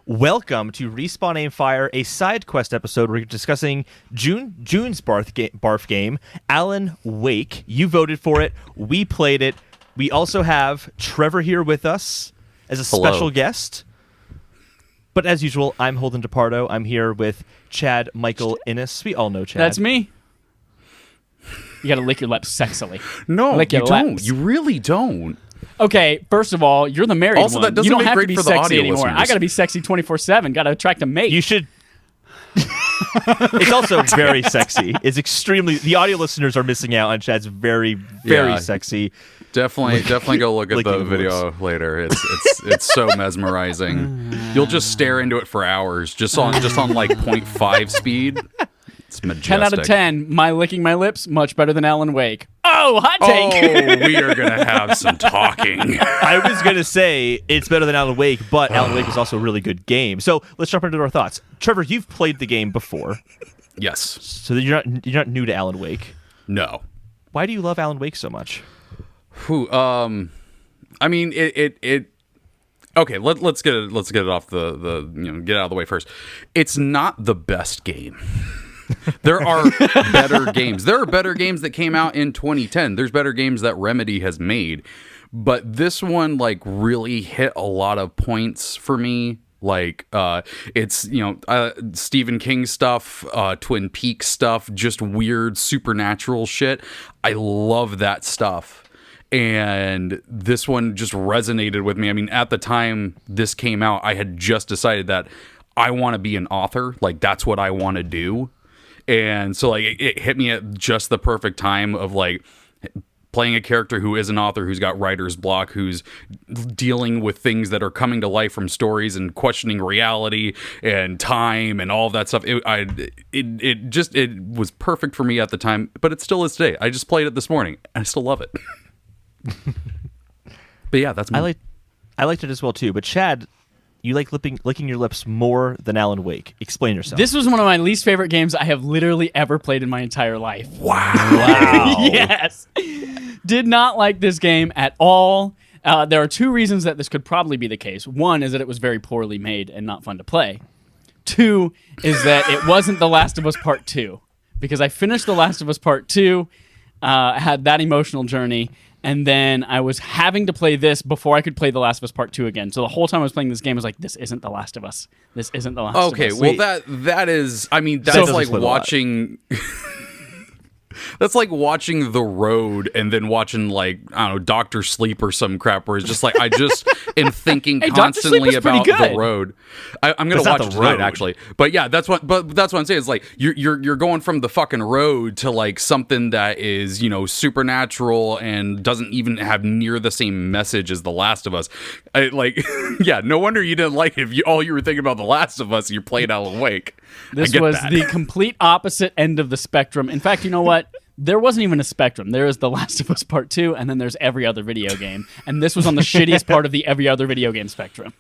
Welcome to Respawn Aimfire, a side quest episode where we're discussing June's BARF game, Alan Wake. You voted for it. We played it. We also have Treavor here with us as a special guest. But as usual, I'm Holden DePardo. I'm here with Chad Michael Innes. We all know Chad. That's me. You gotta lick your lips sexily. No, lick you your don't. lips. You really don't. Okay, first of all, you're the married Also, one. that doesn't you don't make have great to be for the sexy audio anymore. listeners. I gotta be sexy 24/7. Gotta attract a mate. You should... It's also very sexy. It's extremely... The audio listeners are missing out on Chad's very sexy. Definitely go look at the video lips. later. It's so mesmerizing. You'll just stare into it for hours, just on like 0.5 speed. It's majestic. 10 out of 10. My licking my lips much better than Alan Wake. Oh, hot take. Oh, we are gonna have some talking. I was going to say it's better than Alan Wake, but Alan Wake is also a really good game. So let's jump into our thoughts. Trevor, you've played the game before. Yes. So you're not new to Alan Wake. No. Why do you love Alan Wake so much? I mean, it. Okay, let's get it off the get out of the way first. It's not the best game. There are better games. There are better games that came out in 2010. There's better games that Remedy has made, but this one like really hit a lot of points for me. Like it's Stephen King stuff, Twin Peaks stuff, just weird supernatural shit. I love that stuff. And this one just resonated with me. I mean, at the time this came out, I had just decided that I want to be an author. Like, that's what I want to do. And so, like, it hit me at just the perfect time of, like, playing a character who is an author, who's got writer's block, who's dealing with things that are coming to life from stories and questioning reality and time and all of that stuff. It was perfect for me at the time, but it still is today. I just played it this morning, and I still love it. But yeah, that's me. I liked it as well too. But Chad, you like licking your lips more than Alan Wake. Explain yourself. This was one of my least favorite games I have literally ever played in my entire life. Wow. Yes. Did not like this game at all. There are two reasons that this could probably be the case. One is that it was very poorly made and not fun to play. Two is that it wasn't The Last of Us Part 2. Because I finished The Last of Us Part 2, had that emotional journey, and then I was having to play this before I could play The Last of Us Part 2 again. So the whole time I was playing this game, I was like, this isn't The Last of Us. This isn't The Last of Us. Okay, well, that is... I mean, that's like watching... That's like watching The Road and then watching, like, I don't know, Dr. Sleep or some crap where it's just like, I just am thinking constantly about The Road. I'm going to watch it tonight, actually. But yeah, that's what I'm saying. It's like, you're going from the fucking Road to, like, something that is, supernatural and doesn't even have near the same message as The Last of Us. Yeah, no wonder you didn't like it. If all you were thinking about The Last of Us, you played Alan Wake. This was the complete opposite end of the spectrum. In fact, you know what? There wasn't even a spectrum. There is The Last of Us Part 2, and then there's every other video game. And this was on the shittiest part of the every other video game spectrum.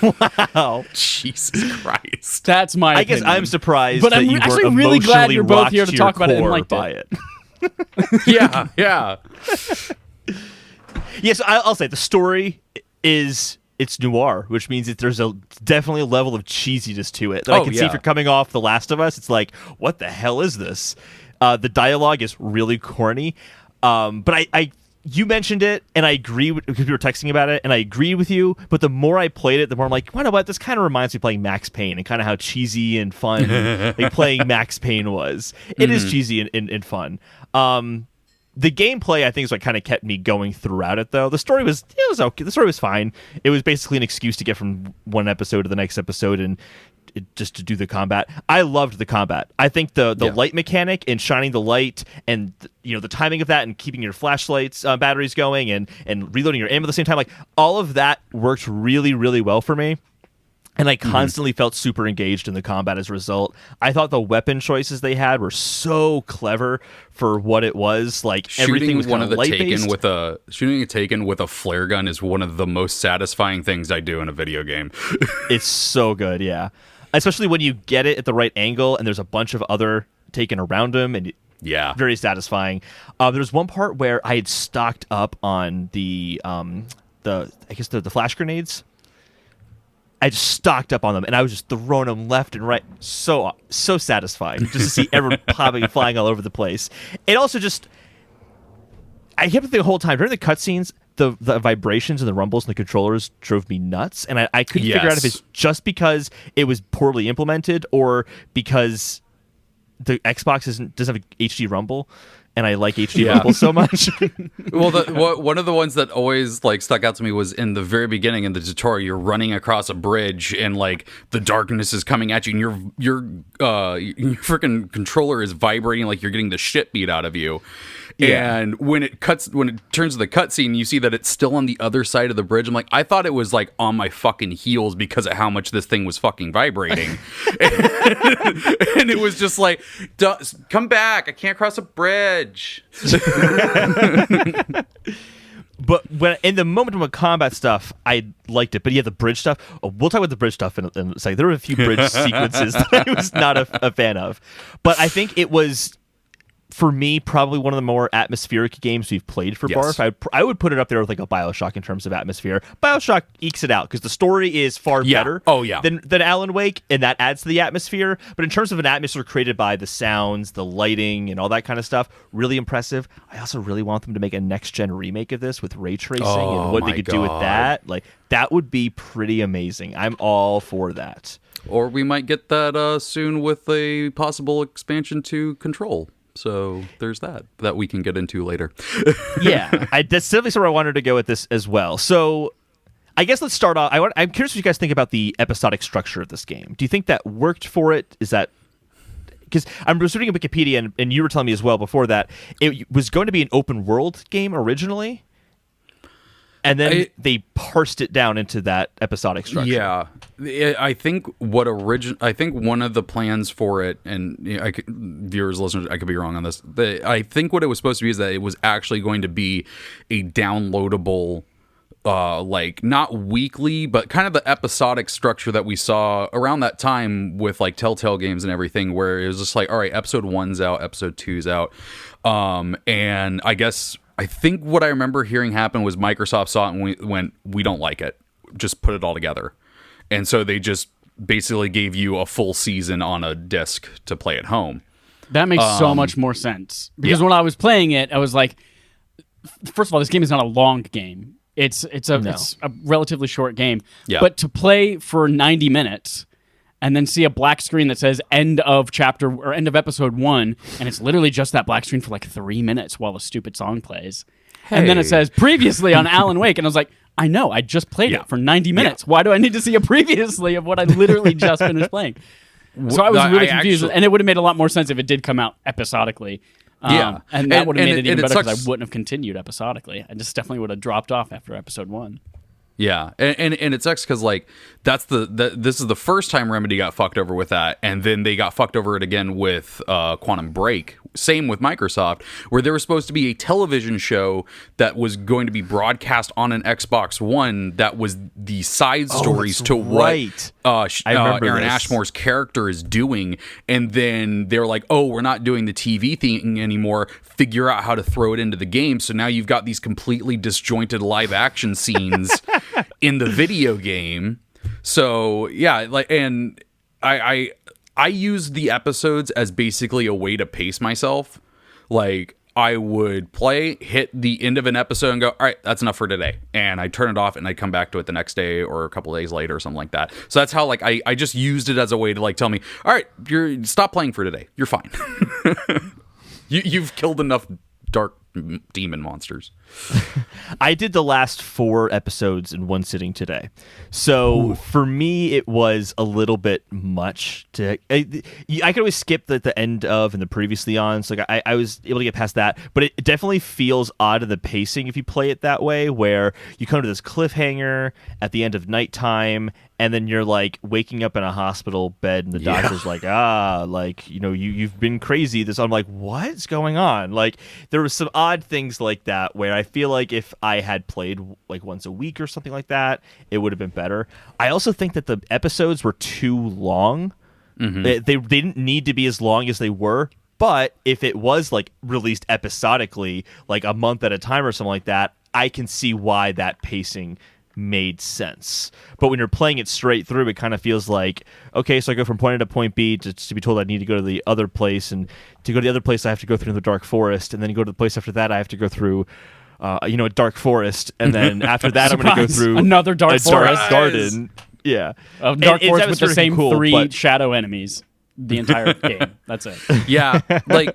Wow. Jesus Christ. That's my opinion. I guess I'm surprised but that I'm you actually were really glad you're both rocked here to talk about it and like it. Yeah. Yes, I'll say the story is... It's noir, which means that there's definitely a level of cheesiness to it that I can see if you're coming off The Last of Us. It's like, what the hell is this? The dialogue is really corny, but you mentioned it, and I agree because we were texting about it, and I agree with you. But the more I played it, the more I'm like, you know what? This kind of reminds me of playing Max Payne and kind of how cheesy and fun like playing Max Payne was. It is cheesy and fun. The gameplay, I think, is what kind of kept me going throughout it, though. The story was okay. The story was fine. It was basically an excuse to get from one episode to the next episode and just to do the combat. I loved the combat. I think the light mechanic and shining the light and the timing of that and keeping your flashlights batteries going and reloading your aim at the same time, like all of that worked really, really well for me. And I constantly felt super engaged in the combat as a result. I thought the weapon choices they had were so clever for what it was. Like everything was kind of light-based. Shooting a Taken with a flare gun is one of the most satisfying things I do in a video game. It's so good, yeah. especially when you get it at the right angle and there's a bunch of other taken around him, and very satisfying. There's one part where I had stocked up on the flash grenades. I just stocked up on them, and I was just throwing them left and right. So satisfying just to see everyone flying all over the place. It also just, I kept thinking the whole time during the cutscenes, the vibrations and the rumbles and the controllers drove me nuts, and I couldn't figure out if it's just because it was poorly implemented or because the Xbox doesn't have HD rumble, and I like HD rumble so much. Well, one of the ones that always like stuck out to me was in the very beginning in the tutorial. You're running across a bridge, and like the darkness is coming at you, and your freaking controller is vibrating like you're getting the shit beat out of you. Yeah. And when it turns to the cutscene, you see that it's still on the other side of the bridge. I'm like, I thought it was like on my fucking heels because of how much this thing was fucking vibrating. And it was just like, come back, I can't cross a bridge. But when in the moment with combat stuff, I liked it. But yeah, the bridge stuff. We'll talk about the bridge stuff in a second. There were a few bridge sequences that I was not a fan of. But I think it was, for me, probably one of the more atmospheric games we've played for BARF. I would put it up there with like a BioShock in terms of atmosphere. BioShock ekes it out because the story is far better than Alan Wake, and that adds to the atmosphere. But in terms of an atmosphere created by the sounds, the lighting, and all that kind of stuff, really impressive. I also really want them to make a next-gen remake of this with ray tracing and what they could do with that. Like, that would be pretty amazing. I'm all for that. Or we might get that soon with a possible expansion to Control. So there's that we can get into later. Yeah, that's definitely somewhere I wanted to go with this as well. So I guess let's start off. I'm curious what you guys think about the episodic structure of this game. Do you think that worked for it? Is that because I'm reading Wikipedia, and you were telling me as well before that it was going to be an open world game originally, and then they parsed it down into that episodic structure. Yeah, I think one of the plans for it, and viewers, listeners, I could be wrong on this. I think what it was supposed to be is that it was actually going to be a downloadable, like not weekly, but kind of the episodic structure that we saw around that time with like Telltale games and everything, where it was just like, all right, episode 1's out, episode 2's out, and I think what I remember hearing happen was Microsoft saw it and went, we don't like it. Just put it all together. And so they just basically gave you a full season on a disc to play at home. That makes so much more sense. Because when I was playing it, I was like, first of all, this game is not a long game. It's a relatively short game. Yeah. But to play for 90 minutes and then see a black screen that says end of chapter or end of episode 1, and it's literally just that black screen for like 3 minutes while a stupid song plays. Hey. And then it says previously on Alan Wake, and I was like, I know, I just played it for 90 minutes. Why do I need to see a previously of what I literally just finished playing? So I was really confused, and it would have made a lot more sense if it did come out episodically. And that would have made it even better because I wouldn't have continued episodically. I just definitely would have dropped off after episode 1. Yeah, and it sucks because like this is the first time Remedy got fucked over with that, and then they got fucked over it again with Quantum Break. Same with Microsoft, where there was supposed to be a television show that was going to be broadcast on an Xbox One that was the side stories to what Aaron Ashmore's character is doing, and then they're like, oh, we're not doing the TV thing anymore. Figure out how to throw it into the game. So now you've got these completely disjointed live action scenes in the video game. So yeah, like, and I use the episodes as basically a way to pace myself. Like, I would hit the end of an episode and go, all right, that's enough for today. And I turn it off and I come back to it the next day or a couple of days later or something like that. So that's how, like, I just used it as a way to, like, tell me, all right, stop playing for today. You're fine. You've killed enough dark demon monsters. I did the last 4 episodes in one sitting today. So for me, it was a little bit much to. I could always skip the end of and the previously on. So like I was able to get past that, but it definitely feels odd in the pacing if you play it that way, where you come to this cliffhanger at the end of nighttime, and then you're like waking up in a hospital bed, and the doctor's like, like, you know, you've been crazy. I'm like, what's going on? Like, there was some odd things like that where I feel like if I had played like once a week or something like that, it would have been better. I also think that the episodes were too long. They didn't need to be as long as they were, but if it was like released episodically, like a month at a time or something like that, I can see why that pacing made sense. But when you're playing it straight through, it kind of feels like, okay, so I go from point A to point B to be told I need to go to the other place, and to go to the other place I have to go through the dark forest, and then go to the place after that I have to go through a dark forest, and then after that I'm going to go through another dark forest garden. Yeah, a dark forest with the same cool, three shadow enemies the entire game. That's it. Yeah, like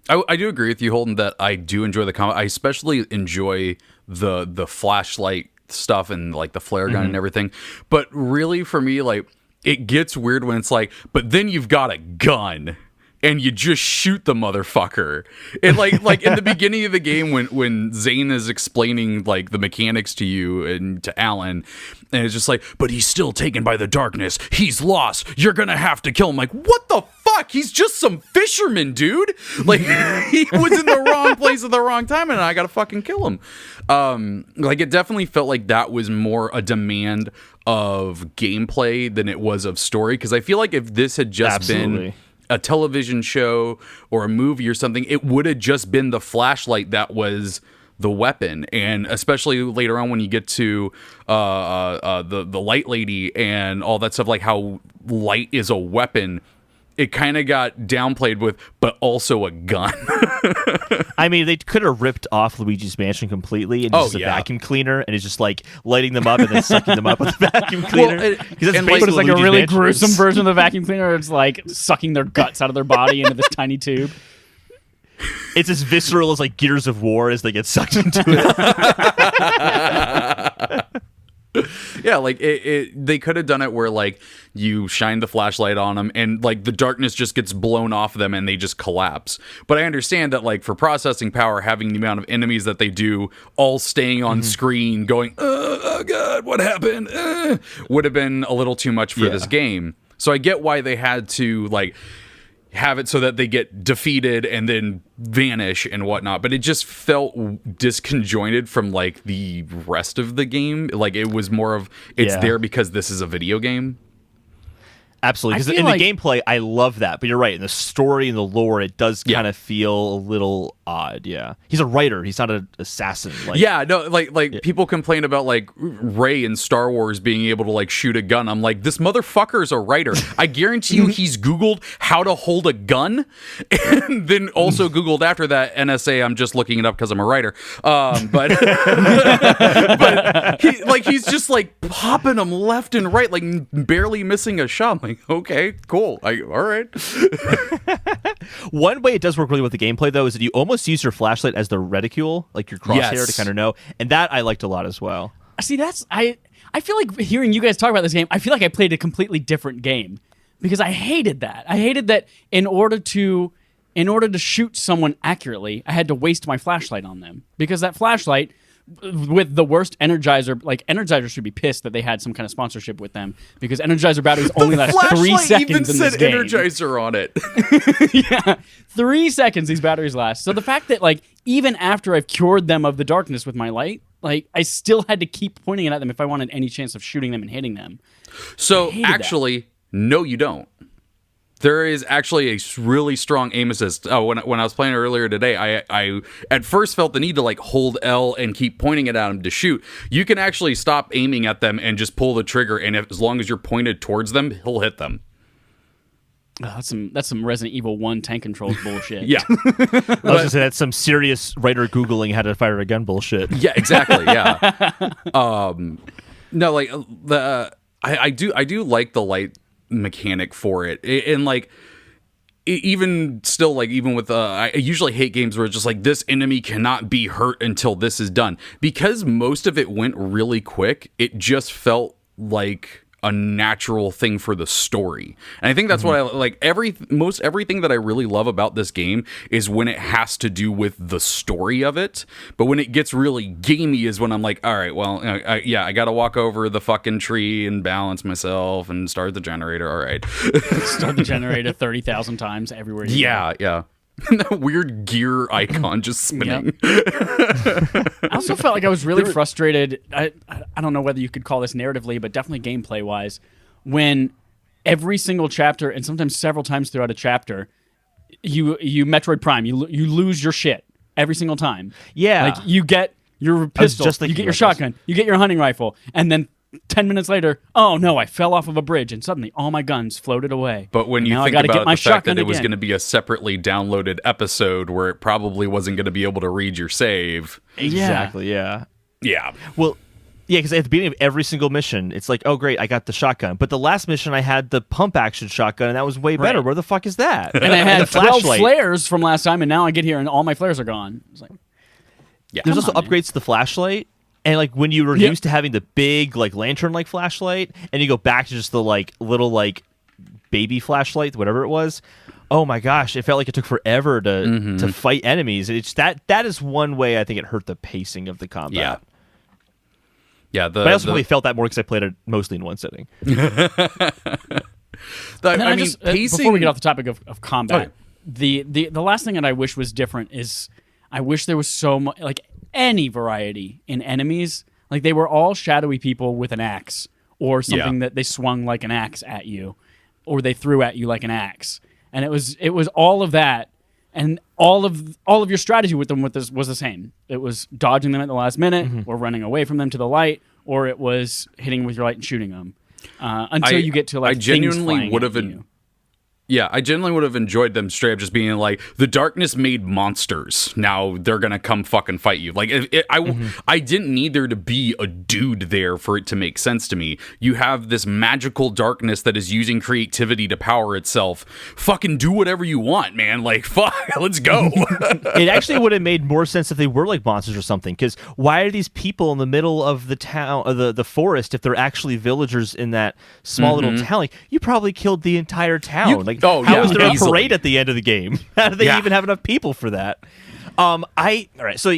I do agree with you, Holden, that I do enjoy the combat. I especially enjoy the flashlight stuff and like the flare gun and everything. But really, for me, like it gets weird when it's like, but then you've got a gun and you just shoot the motherfucker. And like in the beginning of the game when Zane is explaining like the mechanics to you and to Alan, and it's just like, but he's still taken by the darkness. He's lost. You're gonna have to kill him. Like, what the fuck? He's just some fisherman, dude. Like he was in the wrong place at the wrong time, and I gotta fucking kill him. Like it definitely felt like that was more a demand of gameplay than it was of story. Because I feel like if this had just been a television show or a movie or something, it would have just been the flashlight that was the weapon. And especially later on when you get to the light lady and all that stuff, like how light is a weapon, it kind of got downplayed with, but also a gun. I mean, they could have ripped off Luigi's Mansion completely and just a vacuum cleaner, and it's just like lighting them up and then sucking them up with the vacuum cleaner. It's like a really gruesome version of the vacuum cleaner. It's like sucking their guts out of their body into this tiny tube. It's as visceral as like Gears of War as they get sucked into it. Yeah, like they could have done it where like you shine the flashlight on them and like the darkness just gets blown off them and they just collapse. But I understand that like for processing power, having the amount of enemies that they do, all staying on screen going, oh god, what happened? Would have been a little too much for this game. So I get why they had to like have it so that they get defeated and then vanish and whatnot, but it just felt disconjointed from like the rest of the game. Like it was more of there because this is a video game. Absolutely, because in the gameplay, I love that. But you're right, in the story and the lore, it does kind of feel a little odd. Yeah, he's a writer; he's not an assassin. People complain about like Rey in Star Wars being able to like shoot a gun. I'm like, this motherfucker is a writer. I guarantee you, he's Googled how to hold a gun, and then also Googled after that NSA. I'm just looking it up because I'm a writer. But he's just like popping them left and right, like barely missing a shot. Like, okay, cool. All right. One way it does work really with the gameplay, though, is that you almost use your flashlight as the reticule, like your crosshair, to kind of know. And that I liked a lot as well. See, I feel like hearing you guys talk about this game, I feel like I played a completely different game because I hated that. I hated that in order to shoot someone accurately, I had to waste my flashlight on them because that flashlight, with the worst Energizer, like Energizer should be pissed that they had some kind of sponsorship with them because Energizer batteries only last 3 seconds even in said this game. Energizer on it. Yeah, 3 seconds these batteries last. So the fact that like even after I've cured them of the darkness with my light, like I still had to keep pointing it at them if I wanted any chance of shooting them and hitting them. So actually, no, you don't. There is actually a really strong aim assist. When I was playing earlier today, I at first felt the need to like hold L and keep pointing it at them to shoot. You can actually stop aiming at them and just pull the trigger, and as long as you're pointed towards them, he'll hit them. Oh, that's some Resident Evil 1 tank controls bullshit. Yeah. I was going to say that's some serious writer Googling how to fire a gun bullshit. Yeah, exactly. Yeah. No, like I do like the light mechanic for it, and like even still, like even with I usually hate games where it's just like this enemy cannot be hurt until this is done, because most of it went really quick. It just felt like a natural thing for the story, and I think that's what I like. Everything that I really love about this game is when it has to do with the story of it. But when it gets really gamey is when I'm like, all right, well, I gotta walk over the fucking tree and balance myself and start the generator. All right. Start the generator 30,000 times everywhere you go. Yeah. That weird gear icon just spinning. I also felt like I was really frustrated. I don't know whether you could call this narratively, but definitely gameplay wise, when every single chapter and sometimes several times throughout a chapter, you Metroid Prime, you lose your shit every single time. Yeah, like you get your pistol, you get your shotgun, you get your hunting rifle, and then 10 minutes later, oh no, I fell off of a bridge and suddenly all my guns floated away. But when you think about the fact that it was going to be a separately downloaded episode where it probably wasn't going to be able to read your save. Exactly, yeah. Yeah. Well, yeah, because at the beginning of every single mission, it's like, oh great, I got the shotgun. But the last mission, I had the pump action shotgun, and that was way better. Where the fuck is that? And I had 12 flares from last time, and now I get here and all my flares are gone. It's like, yeah. There's also upgrades to the flashlight. And like when you were used to having the big like lantern like flashlight, and you go back to just the like little like baby flashlight, whatever it was. Oh my gosh, it felt like it took forever to fight enemies. It's that is one way I think it hurt the pacing of the combat. Yeah. But I also probably felt that more because I played it mostly in one sitting. Pacing. Before we get off the topic of combat, the last thing that I wish was different is I wish there was so much like any variety in enemies. Like they were all shadowy people with an axe or something that they swung like an axe at you, or they threw at you like an axe, and it was all of that, and all of your strategy with them was the same. It was dodging them at the last minute, or running away from them to the light, or it was hitting with your light and shooting them until you get to like I genuinely things would have. Yeah, I genuinely would have enjoyed them straight up just being like, the darkness made monsters. Now they're going to come fucking fight you. Like, I didn't need there to be a dude there for it to make sense to me. You have this magical darkness that is using creativity to power itself. Fucking do whatever you want, man. Like, fuck, let's go. It actually would have made more sense if they were like monsters or something. Because why are these people in the middle of the town, the forest, if they're actually villagers in that small little town? Like, you probably killed the entire town. How is there a parade at the end of the game? How do they even have enough people for that? All right, so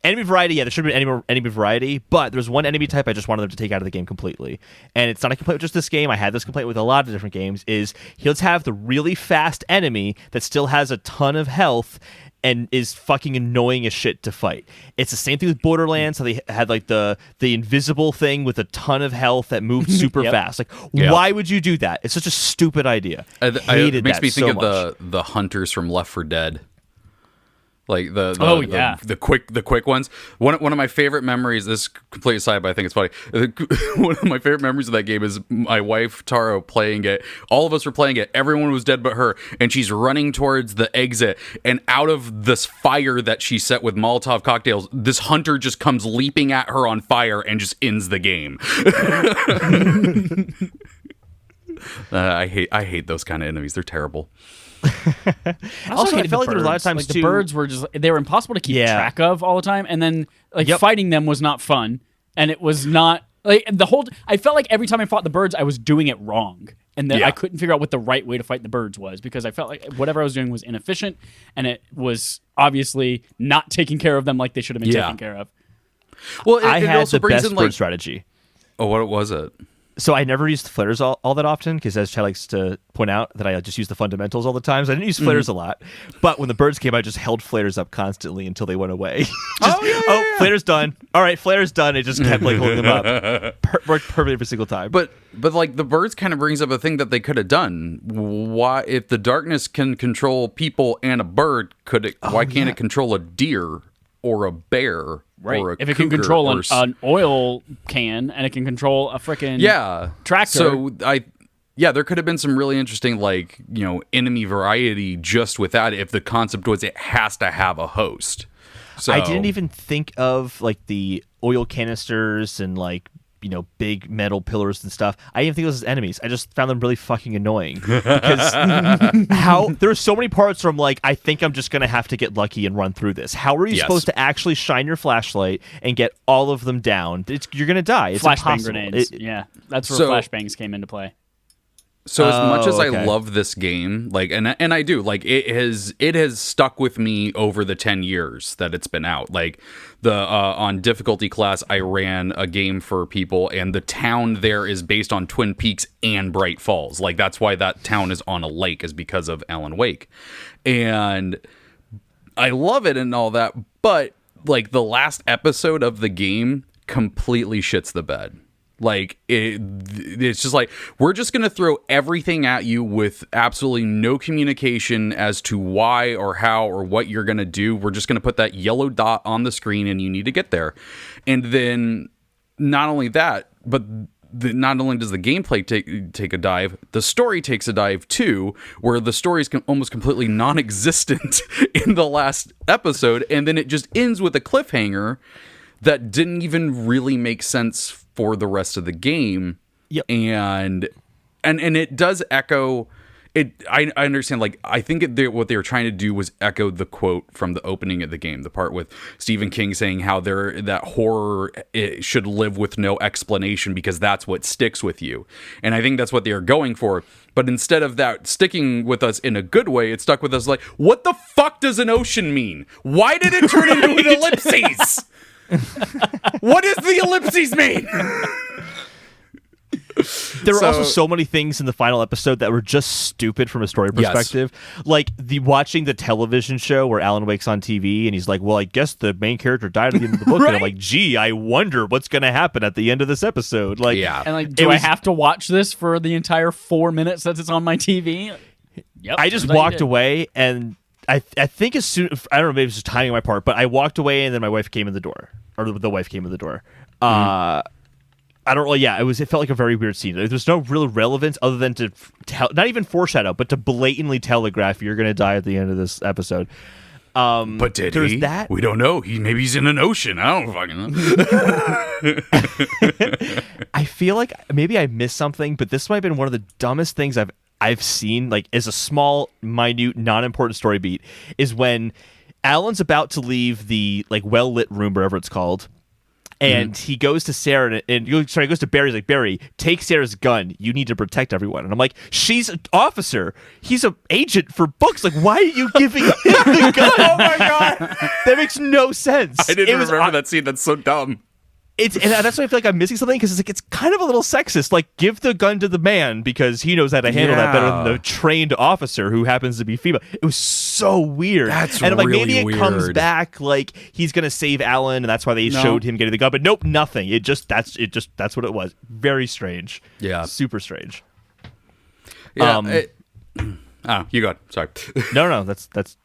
enemy variety, there should have been enemy variety, but there's one enemy type I just wanted them to take out of the game completely. And it's not a complaint with just this game. I had this complaint with a lot of different games, is let's have the really fast enemy that still has a ton of health and is fucking annoying as shit to fight. It's the same thing with Borderlands. So they had like the invisible thing with a ton of health that moved super fast. Like, why would you do that? It's such a stupid idea. It makes me think of the hunters from Left 4 Dead. Like the quick ones. One of my favorite memories. This is completely aside, but I think it's funny. One of my favorite memories of that game is my wife Taro playing it. All of us were playing it. Everyone was dead but her, and she's running towards the exit. And out of this fire that she set with Molotov cocktails, this hunter just comes leaping at her on fire and just ends the game. I hate those kind of enemies. They're terrible. Also, I felt like there were a lot of times the birds were they were impossible to keep track of all the time, and then fighting them was not fun, and it was not like I felt like every time I fought the birds, I was doing it wrong, and that I couldn't figure out what the right way to fight the birds was, because I felt like whatever I was doing was inefficient, and it was obviously not taking care of them like they should have been taken care of. Well, I had also the best bird strategy. Oh, what was it? So I never used flares all that often, because as Chad likes to point out, that I just use the fundamentals all the time. So I didn't use flares a lot. But when the birds came, I just held flares up constantly until they went away. Flares done. All right, flares done. It just kept like holding them up. Worked perfectly every single time. But like the birds kind of brings up a thing that they could have done. Why, if the darkness can control people and a bird, why can't it control a deer or a bear? Right. Or if it can control an oil can, and it can control a freaking tractor. So there could have been some really interesting enemy variety just with that, if the concept was it has to have a host. So I didn't even think of like the oil canisters and big metal pillars and stuff. I didn't think those as enemies. I just found them really fucking annoying. Because there are so many parts where I'm like, I think I'm just going to have to get lucky and run through this. How are you supposed to actually shine your flashlight and get all of them down? You're going to die. It's flashbang impossible. Grenades. That's where flashbangs came into play. So as much as okay. I love this game, like, and I do, like, it has stuck with me over the 10 years that it's been out. Like, on difficulty class, I ran a game for people, and the town there is based on Twin Peaks and Bright Falls. Like, that's why that town is on a lake, is because of Alan Wake. And I love it and all that, but like the last episode of the game completely shits the bed. Like it's just like, we're just going to throw everything at you with absolutely no communication as to why or how or what you're going to do. We're just going to put that yellow dot on the screen and you need to get there. And then not only that, but not only does the gameplay take a dive, the story takes a dive too, where the story is almost completely non-existent in the last episode. And then it just ends with a cliffhanger that didn't even really make sense for the rest of the game. Yep. And it does echo it. I understand. Like, I think what they were trying to do was echo the quote from the opening of the game, the part with Stephen King saying how that horror should live with no explanation because that's what sticks with you. And I think that's what they are going for. But instead of that sticking with us in a good way, it stuck with us like, what the fuck does an ocean mean? Why did it turn into an ellipses? What does the ellipses mean? There were also so many things in the final episode that were just stupid from a story perspective. Yes. Like watching the television show where Alan Wake's on TV and he's like, well, I guess the main character died at the end of the book. Right? And I'm like, gee, I wonder what's going to happen at the end of this episode. Like, yeah. And like, do I have to watch this for the entire 4 minutes that it's on my TV? Yep. I just walked away, and I think as soon, I don't know, maybe it's just timing on my part, but I walked away and then my wife came in the door, or the wife came in the door. I don't really, it felt like a very weird scene. There's no real relevance other than to tell, not even foreshadow, but to blatantly telegraph you're going to die at the end of this episode. But did he? That? We don't know. Maybe he's in an ocean. I don't fucking know. I feel like maybe I missed something, but this might have been one of the dumbest things I've seen, like, as a small, minute, non-important story beat, is when Alan's about to leave the, like, well-lit room, wherever it's called, and he goes to Sarah he goes to Barry. He's like, Barry, take Sarah's gun. You need to protect everyone. And I'm like, she's an officer. He's an agent for books. Like, why are you giving him the gun? Oh my God. That makes no sense. I didn't remember that scene. That's so dumb. And that's why I feel like I'm missing something, because it's kind of a little sexist. Like, give the gun to the man because he knows how to handle that better than the trained officer who happens to be female. It was so weird. That's and really maybe it weird. Comes back like he's gonna save Alan, and that's why they showed him getting the gun. But nope, nothing. That's what it was. Very strange. Yeah, super strange. Yeah. You go ahead. Sorry. No. That's.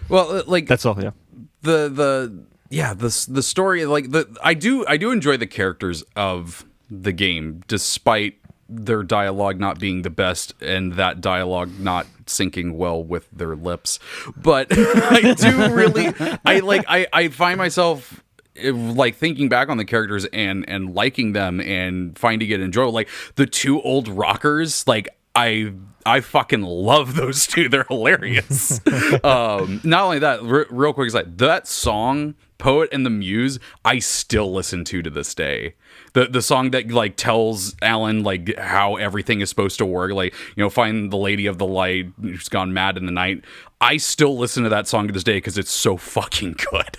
Well, like that's all. Yeah. The story, like I do enjoy the characters of the game, despite their dialogue not being the best and that dialogue not syncing well with their lips. But I do really, I find myself like thinking back on the characters and liking them and finding it enjoyable. Like the two old rockers, like I fucking love those two. They're hilarious. Not only that, real quick aside, that song Poet and the Muse, I still listen to this day. The song that like tells Alan like how everything is supposed to work, like, you know, find the lady of the light who's gone mad in the night. I still listen to that song to this day because it's so fucking good.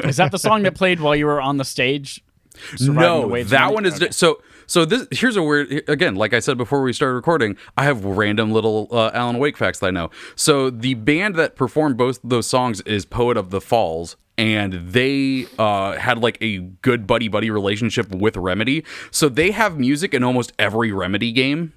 Is that the song that played while you were on the stage? No, that one is so this. Here's a weird, again, like I said before we started recording, I have random little Alan Wake facts that I know. So the band that performed both those songs is Poet of the Falls, and they had like a good buddy relationship with Remedy. So they have music in almost every Remedy game.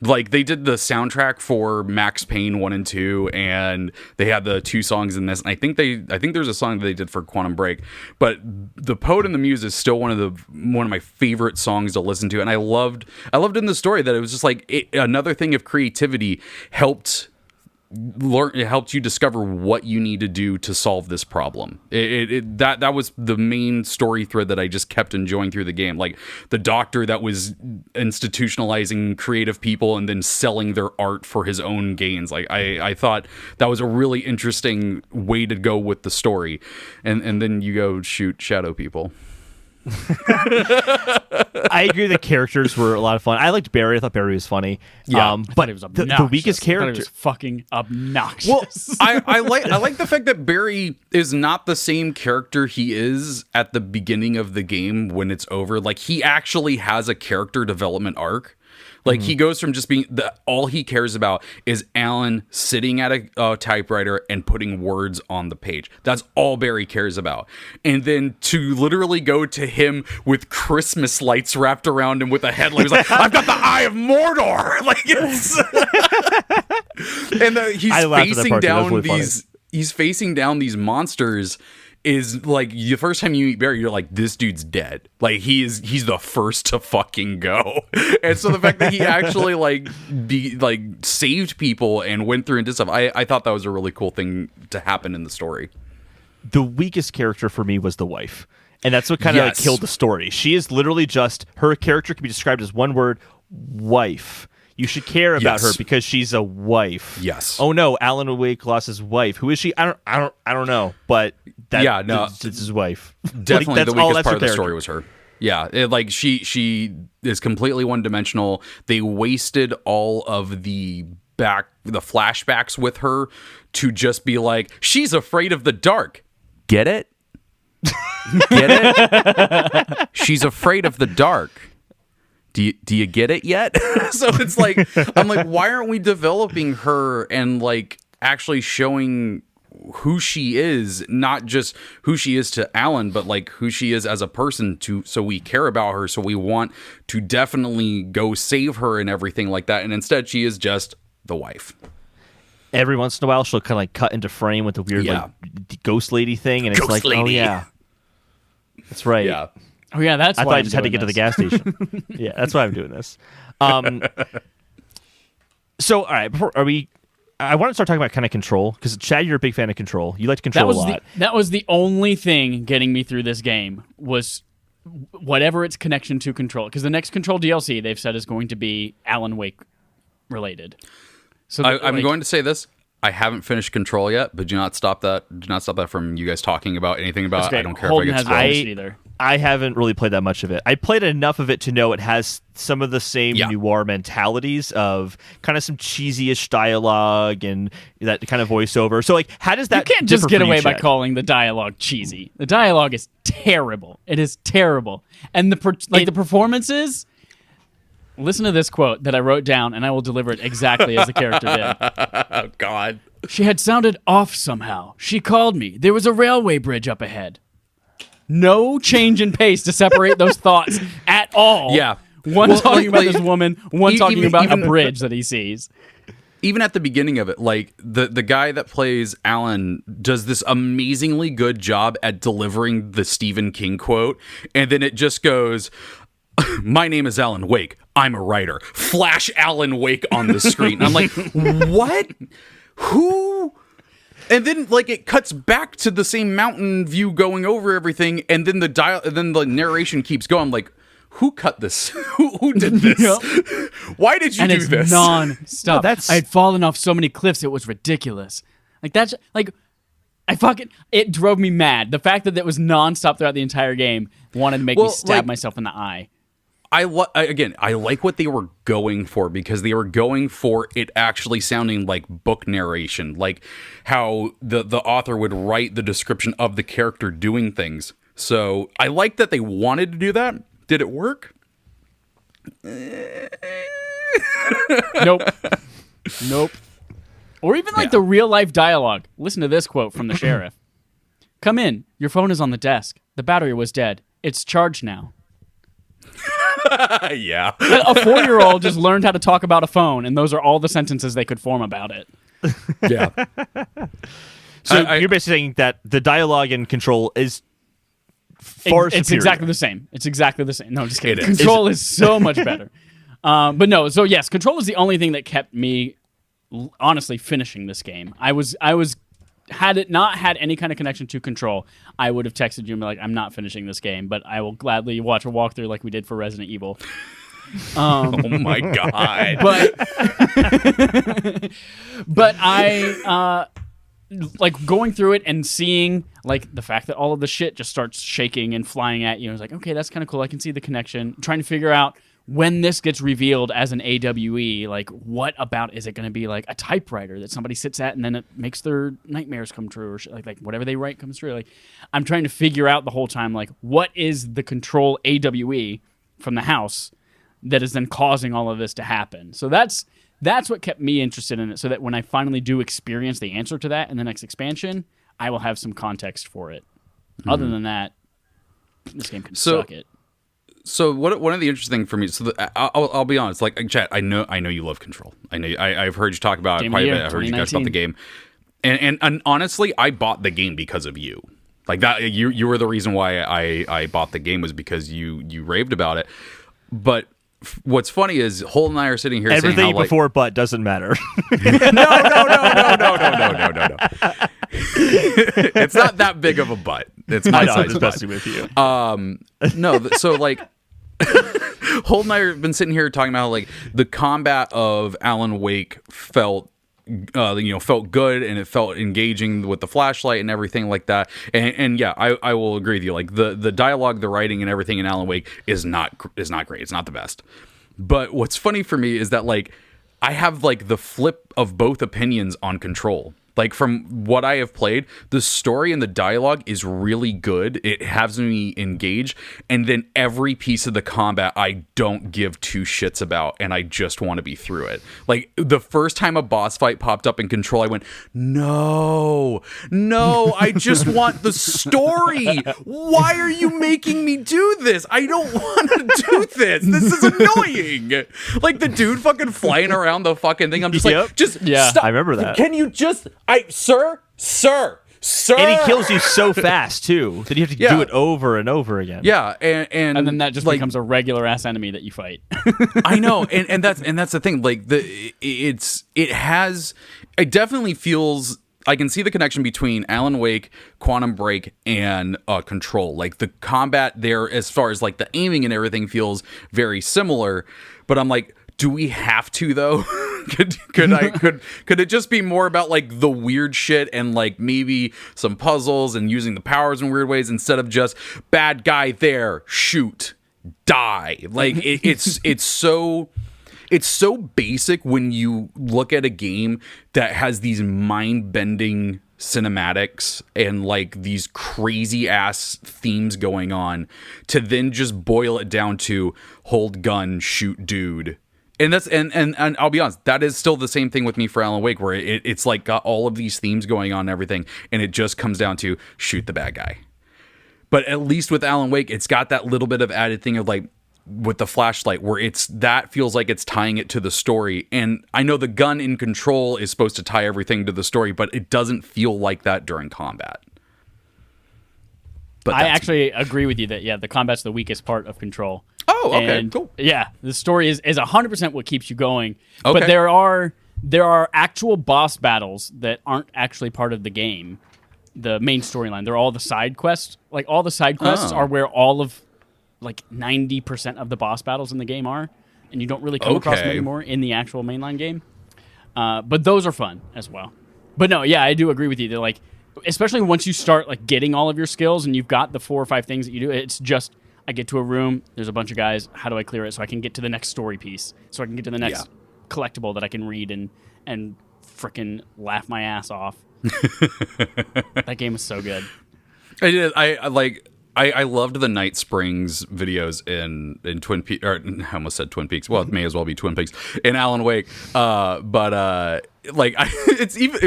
Like they did the soundtrack for Max Payne 1 and 2, and they had the two songs in this. And I think there's a song that they did for Quantum Break. But the Poet and the Muse is still one of my favorite songs to listen to. And I loved in the story that it was just like another thing of creativity helped you discover what you need to do to solve this problem. That was the main story thread that I just kept enjoying through the game. Like the doctor that was institutionalizing creative people and then selling their art for his own gains. Like I thought that was a really interesting way to go with the story. And then you go shoot shadow people. I agree. The characters were a lot of fun. I liked Barry. I thought Barry was funny. Yeah, but it was the weakest character was fucking obnoxious. Well, I like the fact that Barry is not the same character he is at the beginning of the game when it's over. Like, he actually has a character development arc. Like, he goes from just being all he cares about is Alan sitting at a typewriter and putting words on the page. That's all Barry cares about. And then to literally go to him with Christmas lights wrapped around him with a headlight. He's like, I've got the Eye of Mordor. Like, it's and he's facing down these monsters. Is like the first time you meet Barry, you're like, this dude's dead. Like, he's the first to fucking go. And so the fact that he actually saved people and went through and did stuff, I thought that was a really cool thing to happen in the story. The weakest character for me was the wife. And that's what kind of killed the story. She is literally just, her character can be described as one word, wife. You should care about her because she's a wife. Yes. Oh no, Alan Wake lost his wife. Who is she? I don't know. But it's his wife. Definitely the weakest part of the story was her. Yeah, she is completely one dimensional. They wasted all of the flashbacks with her to just be like, she's afraid of the dark. Get it? Get it? She's afraid of the dark. Do you get it yet? So it's like, I'm like, why aren't we developing her and like actually showing who she is, not just who she is to Alan, but like who she is as a person so we care about her, so we want to definitely go save her and everything like that. And instead she is just the wife. Every once in a while she'll kind of like cut into frame with the weird like ghost lady thing, and it's like, oh yeah, that's right. Yeah. Oh yeah, that's I why thought I just had to get to the gas station. Yeah, that's why I'm doing this. So, all right, I want to start talking about kind of Control, because Chad, you're a big fan of Control. You like Control a lot. That was the only thing getting me through this game, was whatever its connection to Control. Because the next Control DLC they've said is going to be Alan Wake related. So I'm going to say this. I haven't finished Control yet, but do not stop that. Do not stop that from you guys talking about anything about it. I don't care Holden if I get hasn't spoiled. finished either. I haven't really played that much of it. I played enough of it to know it has some of the same noir mentalities of kind of some cheesy-ish dialogue and that kind of voiceover. So, like, how does that? You can't just get away by calling the dialogue cheesy. The dialogue is terrible. It is terrible, and the performances. Listen to this quote that I wrote down, and I will deliver it exactly as the character did. Oh, God. She had sounded off somehow. She called me. There was a railway bridge up ahead. No change in pace to separate those thoughts at all. Yeah. One talking about this woman, one talking about a bridge that he sees. Even at the beginning of it, like, the guy that plays Alan does this amazingly good job at delivering the Stephen King quote, and then it just goes, my name is Alan Wake. I'm a writer. Flash Alan Wake on the screen. I'm like, what? Who? And then, like, it cuts back to the same mountain view going over everything, and then the narration keeps going. I'm like, who cut this? who did this? Yep. Why did you do this? And it's non-stop. No, I had fallen off so many cliffs, it was ridiculous. Like, that's, like, it drove me mad. The fact that it was non-stop throughout the entire game wanted to make me stab myself in the eye. I like what they were going for, because they were going for it actually sounding like book narration, like how the author would write the description of the character doing things. So I like that they wanted to do that. Did it work? Nope. Or even like the real life dialogue. Listen to this quote from the sheriff. Come in. Your phone is on the desk. The battery was dead. It's charged now. Yeah. A 4-year-old just learned how to talk about a phone, and those are all the sentences they could form about it. Yeah. So you're basically saying that the dialogue in Control is far superior. It's exactly the same. No, I'm just kidding. Control is so much better. But no, so yes, Control is the only thing that kept me honestly finishing this game. Had it not had any kind of connection to Control, I would have texted you and be like, I'm not finishing this game, but I will gladly watch a walkthrough like we did for Resident Evil. Oh my God. But like going through it and seeing like the fact that all of the shit just starts shaking and flying at you. It's like, okay, that's kind of cool. I can see the connection. Trying to figure out when this gets revealed as an AWE, like what about, is it going to be like a typewriter that somebody sits at and then it makes their nightmares come true, or like whatever they write comes true. Like I'm trying to figure out the whole time, like what is the control AWE from the house that is then causing all of this to happen. So that's what kept me interested in it, so that when I finally do experience the answer to that in the next expansion, I will have some context for it. Other than that, this game can suck it. So one of the interesting things for me, so I'll be honest, like chat, I know you love Control. I know I've heard you talk about it quite a bit. I've heard you guys about the game, and honestly, I bought the game because of you. Like that, you were the reason why I bought the game, was because you raved about it. But what's funny is Holt and I are sitting here everything saying how, before but doesn't matter. No. It's not that big of a butt. It's my size. Especially with you. No. So like, Holt and I have been sitting here talking about how, like, the combat of Alan Wake felt good, and it felt engaging with the flashlight and everything like that. And yeah, I will agree with you. Like the dialogue, the writing, and everything in Alan Wake is not great. It's not the best. But what's funny for me is that, like, I have like the flip of both opinions on Control. Like, from what I have played, the story and the dialogue is really good. It has me engaged. And then every piece of the combat I don't give two shits about, and I just want to be through it. Like, the first time a boss fight popped up in Control, I went, no, I just want the story. Why are you making me do this? I don't want to do this. This is annoying. Like, the dude fucking flying around the fucking thing. I'm just like, stop. I remember that. Can you just... Sir. And he kills you so fast too that you have to do it over and over again. Yeah, and then that just becomes a regular ass enemy that you fight. I know, and that's the thing. Like it definitely feels. I can see the connection between Alan Wake, Quantum Break, and Control. Like the combat there, as far as like the aiming and everything, feels very similar. But I'm like, do we have to though? could it just be more about like the weird shit and like maybe some puzzles and using the powers in weird ways, instead of just bad guy there, shoot, die? Like it's so basic when you look at a game that has these mind-bending cinematics and like these crazy ass themes going on, to then just boil it down to hold gun, shoot dude. And that's and I'll be honest, that is still the same thing with me for Alan Wake, where it's like got all of these themes going on and everything, and it just comes down to shoot the bad guy. But at least with Alan Wake, it's got that little bit of added thing of like with the flashlight, where that feels like it's tying it to the story. And I know the gun in Control is supposed to tie everything to the story, but it doesn't feel like that during combat. But I actually agree with you that the combat's the weakest part of Control. Oh, okay, cool. Yeah, the story is 100% what keeps you going. Okay. But there are actual boss battles that aren't actually part of the game, the main storyline. They're all the side quests. Like, all the side quests are where all of like 90% of the boss battles in the game are, and you don't really come across them anymore in the actual mainline game. But those are fun as well. But no, yeah, I do agree with you. They're like, especially once you start like getting all of your skills and you've got the 4 or 5 things that you do, it's just, I get to a room, there's a bunch of guys, how do I clear it so I can get to the next story piece, so I can get to the next collectible that I can read and frickin' laugh my ass off. That game is so good. I did. I loved the Night Springs videos in Twin Peaks, or I almost said Twin Peaks. Well, it may as well be Twin Peaks in Alan Wake. It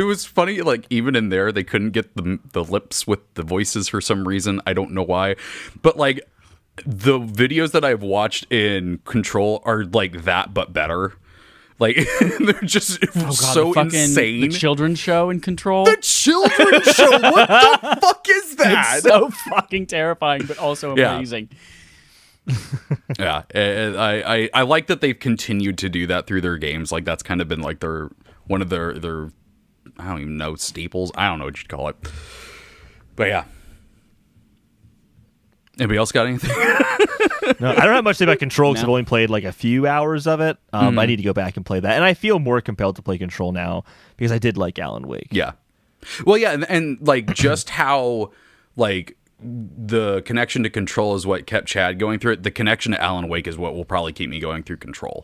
was funny. Like, even in there, they couldn't get the lips with the voices for some reason. I don't know why, but like the videos that I've watched in Control are like that, but better. Like, they're just so insane. The children's show in Control. The children's show? What the fuck is that? It's so fucking terrifying, but also amazing. Yeah, and I like that they've continued to do that through their games. Like, that's kind of been like one of their I don't even know, staples. I don't know what you'd call it. But yeah. Anybody else got anything? No, I don't have much to say about Control because I've only played like a few hours of it. I need to go back and play that. And I feel more compelled to play Control now because I did like Alan Wake. Yeah. Well, yeah, and like just how like the connection to Control is what kept Chad going through it. The connection to Alan Wake is what will probably keep me going through Control.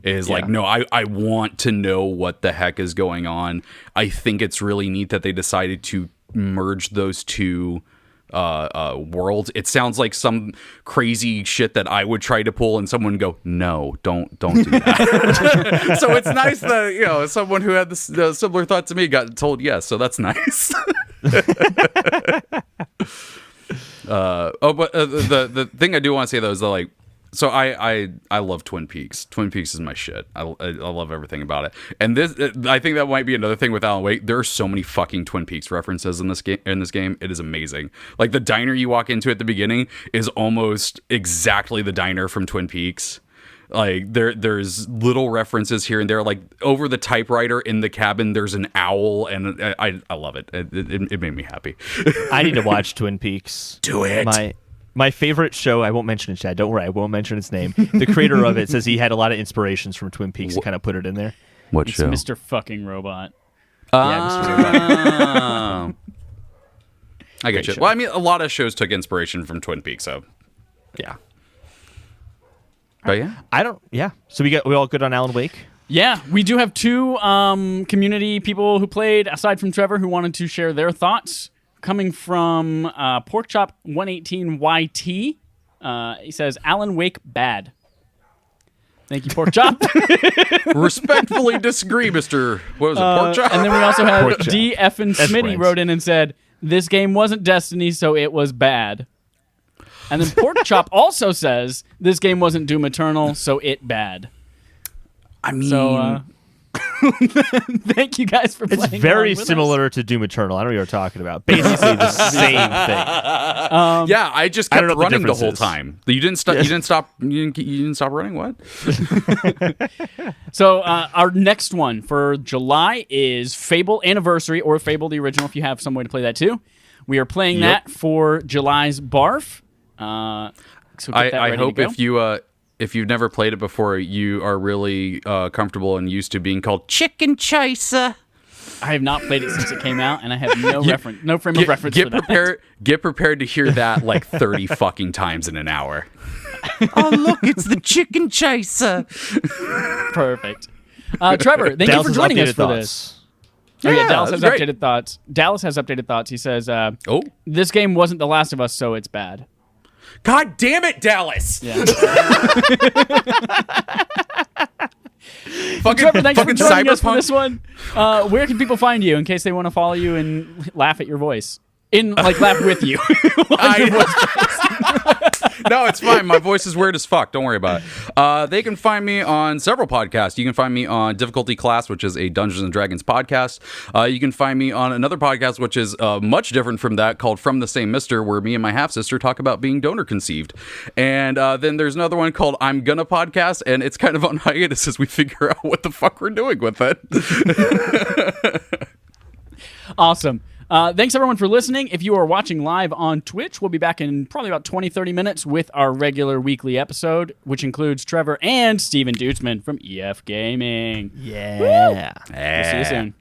Is like, no, I want to know what the heck is going on. I think it's really neat that they decided to merge those two worlds. It sounds like some crazy shit that I would try to pull and someone go, no, don't do that. So it's nice that, someone who had this similar thought to me got told yes. So that's nice. But the thing I do want to say though is that, like, so I love Twin Peaks. Twin Peaks is my shit. I love everything about it. And this, I think that might be another thing with Alan Wake. There are so many fucking Twin Peaks references in this game. It is amazing. Like the diner you walk into at the beginning is almost exactly the diner from Twin Peaks. Like there's little references here and there. Like over the typewriter in the cabin, there's an owl, and I love it. It made me happy. I need to watch Twin Peaks. Do it. My favorite show, I won't mention it, Chad. Don't worry, I won't mention its name. The creator of it says he had a lot of inspirations from Twin Peaks and kind of put it in there. What It's show? Mr. Fucking Robot. Yeah, Mr. Robot. I get you. Well, I mean, a lot of shows took inspiration from Twin Peaks, so Yeah. But yeah. So we all good on Alan Wake? Yeah, we do have two community people who played, aside from Trevor, who wanted to share their thoughts. Coming from Porkchop118YT, he says, Alan Wake bad. Thank you, Porkchop. Respectfully disagree, Mr. What was it, Porkchop? And then we also had Porkchop. D. F. and Smitty wrote in and said, this game wasn't Destiny, so it was bad. And then Porkchop also says, this game wasn't Doom Eternal, so it bad. I mean... So, thank you guys for playing. It's very similar to Doom Eternal. I don't know what you're talking about. Basically the same thing. Yeah, I just kept running the whole is. time. You didn't stop. You didn't stop running. What? So our next one for July is Fable Anniversary, or Fable the Original, if you have some way to play that too. We are playing that for July's BARF. So get that I ready hope to go. if you've never played it before, you are really comfortable and used to being called Chicken Chaser. I have not played it since it came out, and I have no frame of reference for that. Get prepared to hear that like 30 fucking times in an hour. Oh, look, it's the Chicken Chaser. Perfect. Trevor, thank you for joining us for this. Oh, yeah, Dallas has updated thoughts. Dallas has updated thoughts. He says, this game wasn't The Last of Us, so it's bad. God damn it, Dallas! Yeah. Trevor, thanks for joining us for this one. Where can people find you in case they want to follow you and laugh at your voice? Laugh with you. No, it's fine. My voice is weird as fuck. Don't worry about it. They can find me on several podcasts. You can find me on Difficulty Class, which is a Dungeons & Dragons podcast. You can find me on another podcast, which is much different from that, called From the Same Mister, where me and my half-sister talk about being donor conceived. And then there's another one called I'm Gonna Podcast, and it's kind of on hiatus as we figure out what the fuck we're doing with it. Awesome. Thanks, everyone, for listening. If you are watching live on Twitch, we'll be back in probably about 20-30 minutes with our regular weekly episode, which includes Trevor and Steven Dutzman from EF Gaming. Yeah. We'll see you soon.